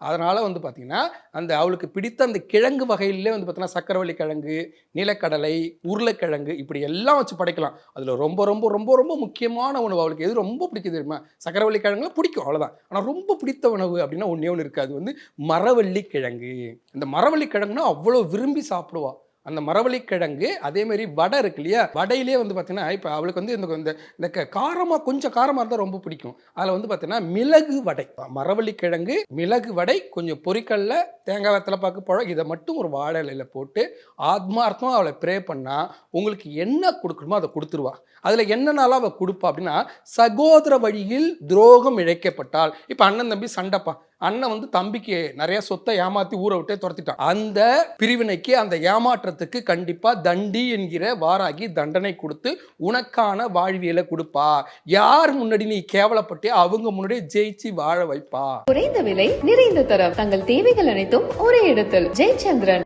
அதனால வந்து பார்த்தீங்கன்னா, அந்த அவளுக்கு பிடித்த அந்த கிழங்கு வகையிலே வந்து பார்த்தீங்கன்னா, சக்கரவள்ளி கிழங்கு, நிலக்கடலை, உருளைக்கிழங்கு இப்படி எல்லாம் வச்சு படைக்கலாம். அதில ரொம்ப ரொம்ப ரொம்ப ரொம்ப முக்கியமான உணவு அவளுக்கு எது ரொம்ப பிடிக்கும் தெரியுமா? சக்கரவள்ளி கிழங்குல பிடிக்கும் அவ்வளோதான். ஆனா ரொம்ப பிடித்த உணவு அப்படின்னா ஒண்ணே ஒண்ணு இருக்கு. அது வந்து மரவள்ளி கிழங்கு. இந்த மரவள்ளி கிழங்குனா அவ்வளோ விரும்பி சாப்பிடுவா. அந்த மரவள்ளி கிழங்கு அதே மாரி வடை இருக்கு இல்லையா? வடையிலேயே வந்து பார்த்தீங்கன்னா, இப்ப அவளுக்கு வந்து இந்த இந்த இந்த காரமா கொஞ்சம் காரமா இருந்தா ரொம்ப பிடிக்கும். அதில வந்து பார்த்தீங்கன்னா, மிளகு வடை. மரவள்ளி கிழங்கு, மிளகு வடை, கொஞ்சம் பொரிக்கல்ல, தேங்காய், வெத்தல பாக்கு, பழம் இத மட்டும் ஒரு வாழை இலையில போட்டு ஆத்மார்த்தமா அவள ப்ரே பண்ணா, உங்களுக்கு என்ன குடுக்கணுமோ அத குடுத்துருவா. அதில என்னென்னலாம் அவ குடுப்பா அப்டின்னா, சகோதர வழியில் துரோகம் இழைக்கப்பட்டால், இப்ப அண்ணன், தம்பி சண்டப்பா. அண்ணன் வந்து தம்பிக்கு நெறைய சொத்த ஏமாத்தி ஊர விட்டே தொரத்திட்டான். அந்த பிரிவினைக்கு, அந்த ஏமாற்றத்துக்கு கண்டிப்பா தண்டி என்கிற வாராகி தண்டனை குடுத்து, உனக்கான வாழ்வியல குடுப்பா. யார் முன்னாடி நீ கேவலப்பட்டியோ அவங்க முன்னாடி ஜெயிச்சு வாழ வைப்பா. குறைந்த விலை, நிறைந்த தரம். தங்கள் தேவைகள் அனைத்தும் ஒரே இடத்தில். ஜெயச்சந்திரன்.